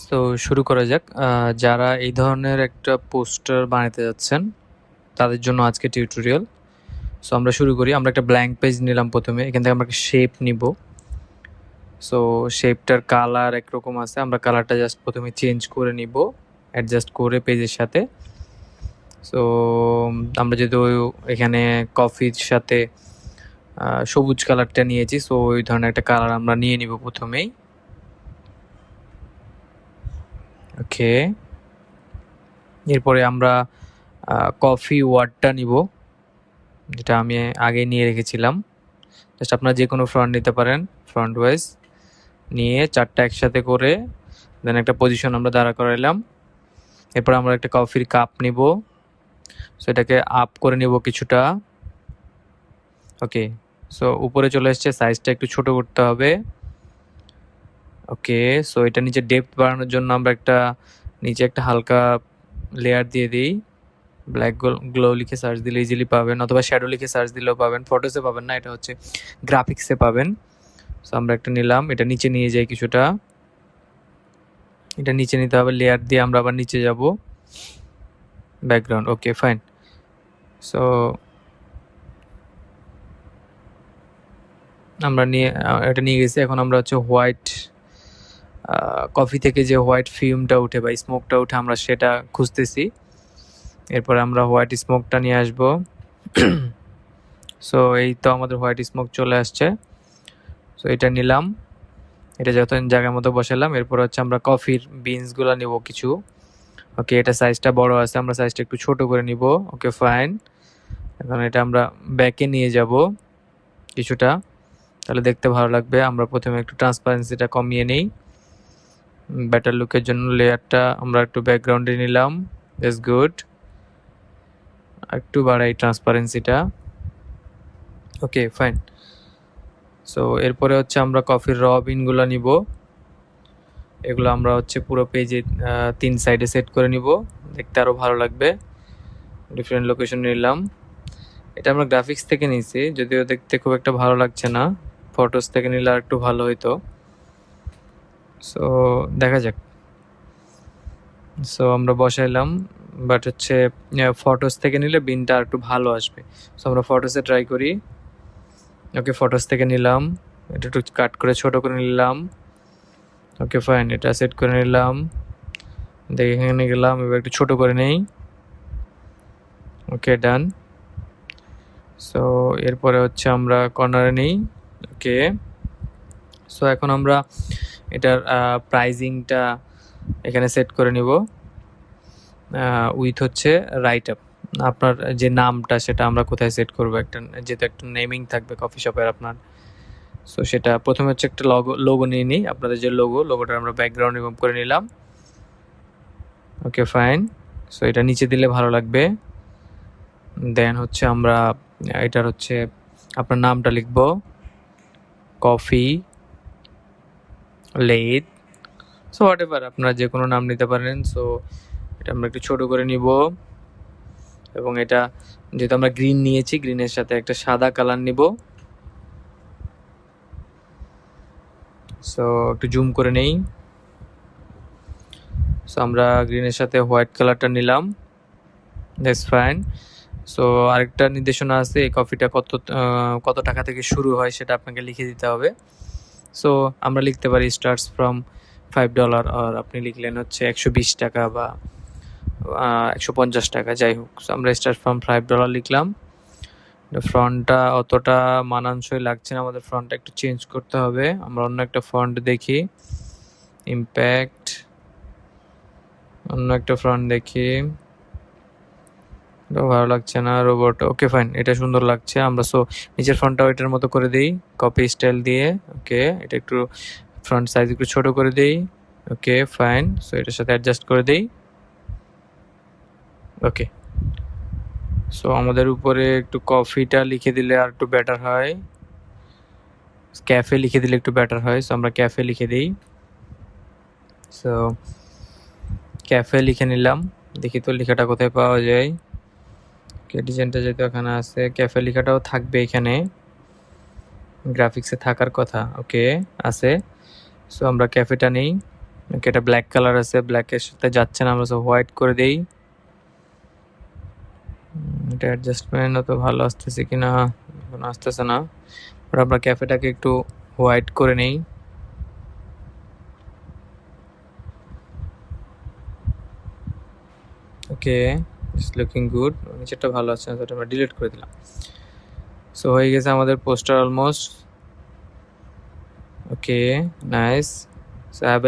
তো শুরু করা যাক। যারা এই ধরনের একটা পোস্টার বানাতে যাচ্ছেন, তাদের জন্য আজকে টিউটোরিয়াল। সো আমরা শুরু করি। আমরা একটা ব্ল্যাঙ্ক পেজ নিলাম প্রথমে। এখান থেকে আমরা একটা শেপ নিব। সো শেপটার কালার একরকম আছে। আমরা কালারটা জাস্ট প্রথমে চেঞ্জ করে নিব, অ্যাডজাস্ট করে পেজের সাথে। সো আমরা যেহেতু এখানে কফির সাথে সবুজ কালারটা নিয়েছি, সো ওই ধরনের একটা কালার আমরা নিয়ে নিব প্রথমেই। ওকে, এরপরে আমরা কফি ওয়ার্ডটা নিব, যেটা আমি আগে নিয়ে রেখেছিলাম। জাস্ট আপনারা যে কোনো ফ্রন্ট নিতে পারেন, ফ্রন্ট ওয়াইজ নিয়ে চারটা একসাথে করে দেন একটা পজিশন আমরা দাঁড়া করাইলাম। এরপর আমরা একটা কফির কাপ নিব, সেটাকে আপ করে নিব কিছুটা। ওকে, সো উপরে চলে এসছে, সাইজটা একটু ছোট করতে হবে। ওকে, সো এটা নিচে ডেপথ বাড়ানোর জন্য আমরা নিচে একটা হালকা লেয়ার দিয়ে দিই। ব্ল্যাক গ্লো লিখে সার্চ দিলে ইজিলি পাবেন, অথবা শ্যাডো লিখে সার্চ দিলেও পাবেন। ফটোসে পাবেন না, এটা হচ্ছে গ্রাফিক্সে পাবেন। সো আমরা একটা নিলাম, এটা নিচে নিয়ে যাই কিছুটা। এটা নিচে নিতে হবে, লেয়ার দিয়ে আমরা আবার নিচে যাব। Background, okay fine. সো আমরা এটা নিয়ে গেছি। এখন আমরা হচ্ছে হোয়াইট কফি থেকে যে হোয়াইট ফিউমটা উঠে বা স্মোকটা উঠে আমরা সেটা খুঁজতেছি। এরপরে আমরা হোয়াইট স্মোকটা নিয়ে আসবো। সো এই তো আমাদের হোয়াইট স্মোক চলে আসছে। সো এটা নিলাম, এটা যত জায়গার মতো বসালাম। এরপর হচ্ছে আমরা কফির বিনসগুলো নিব কিছু। ওকে, এটা সাইজটা বড় আছে, আমরা সাইজটা একটু ছোট করে নিব। Okay fine. এখন এটা আমরা ব্যাকে নিয়ে যাব কিছুটা, তাহলে দেখতে ভালো লাগবে। আমরা প্রথমে একটু ট্রান্সপারেন্সিটা কমিয়ে নেই, বেটার লুকের জন্য লেয়ারটা আমরা একটু ব্যাকগ্রাউন্ডে নিলাম। ইটস গুড, একটু বাড়াই ট্রান্সপারেন্সিটা। Okay fine. সো এরপরে হচ্ছে আমরা কফির র বিনগুলো নিব। এগুলো আমরা হচ্ছে পুরো পেজে 3 সাইডে সেট করে নিব, দেখতে আরও ভালো লাগবে। ডিফারেন্ট লোকেশন নিলাম। এটা আমরা গ্রাফিক্স থেকে নিয়েছি, যদিও দেখতে খুব একটা ভালো লাগছে না। ফটোস থেকে নিলে আর একটু ভালো হইতো। সো দেখা যাক। সো আমরা বসাইলাম, বাট হচ্ছে ফটোস থেকে নিলে বিনটা আর একটু ভালো আসবে। সো আমরা ফটোসে ট্রাই করি। ওকে, ফটোস থেকে নিলাম, এটা একটু কাট করে ছোট করে নিলাম। ওকে ফাইন, এটা সেট করে নিলাম। দেখে এখানে গেলাম, এবার একটু ছোট করে নেই। ওকে ডান। সো এরপরে হচ্ছে আমরা কর্নারে নেই। ওকে, সো এখন আমরা এটার প্রাইজিংটা এখানে সেট করে নিব। উইথ হচ্ছে রাইট আপ, আপনার যে নামটা সেটা আমরা কোথায় সেট করবো, যেহেতু একটা নেমিং থাকবে কফি শপের আপনার। সো সেটা প্রথমে হচ্ছে একটা লোগো নিয়ে নিই। আপনাদের যে লোগোটা আমরা ব্যাকগ্রাউন্ড রিমুভ করে নিলাম। Okay fine. সো এটা নিচে দিলে ভালো লাগবে। দেন হচ্ছে আমরা এটার হচ্ছে আপনার নামটা লিখব, coffee latte. So whatever, আপনারা যে কোনো নাম নিতে পারেন। সো এটা আমরা একটু ছোট করে নিব, এবং এটা যেহেতু আমরা গ্রিন নিয়েছি, গ্রিনের সাথে একটা সাদা কালার নিব। সো একটু জুম করে নেই। সো আমরা গ্রিনের সাথে হোয়াইট কালারটা নিলাম, দ্যাটস ফাইন। সো আরেকটা নির্দেশনা আছে, এই কফিটা কত টাকা থেকে শুরু হয় সেটা আপনাকে লিখে দিতে হবে। সো আমরা লিখতে পারি স্টার্টস ফ্রম $5, আর আপনি লিখলেন হচ্ছে 120 টাকা বা 150 টাকা, যাই হোক। সো আমরা স্টার্ট ফ্রম $5 লিখলাম। ফন্টটা অতটা মানানসই লাগছে না, আমাদের ফন্টটা একটু চেঞ্জ করতে হবে। আমরা অন্য একটা ফন্ট দেখি, ইম্প্যাক্ট, অন্য একটা ফন্ট দেখি। ভালো লাগছে না, রোবট। ওকে ফাইন, এটা সুন্দর লাগছে। আমরা নিচের ফন্টটাও এটার মতো করে দিই, কপি স্টাইল দিয়ে। ওকে, এটা একটু ফ্রন্ট সাইজ একটু ছোট করে দিই। Okay fine. সো এটার সাথে অ্যাডজাস্ট করে দিই। ওকে, সো আমাদের উপরে একটু কফিটা লিখে দিলে আর একটু বেটার হয়, ক্যাফে লিখে দিলে একটু বেটার হয়। সো আমরা ক্যাফে লিখে দিই। সো ক্যাফে লিখে নিলাম, দেখি তো লেখাটা কোথায় পাওয়া যায়। ডিজাইনটা যেহেতু এখানে আছে, ক্যাফে লেখাটাও থাকবে এখানে, গ্রাফিক্সে থাকার কথা। ওকে আছে। সো আমরা ক্যাফেটা নেই, ওকে, এটা ব্ল্যাক কালার আছে, ব্ল্যাকের সাথে যাচ্ছে না, আমরা সব হোয়াইট করে দেই। এটা অ্যাডজাস্টমেন্ট অত ভালো আসতেছে কিনা, এখন আসতেছে না। বাট আমরা ক্যাফেটাকে একটু হোয়াইট করে নেই। ওকে, ইটস লুকিং গুড। নিচেরটা ভালো আছে, তো আমরা ডিলিট করে দিলাম। সো হয়ে গেছে আমাদের পোস্টার অলমোস্ট। ওকে, নাইস। সো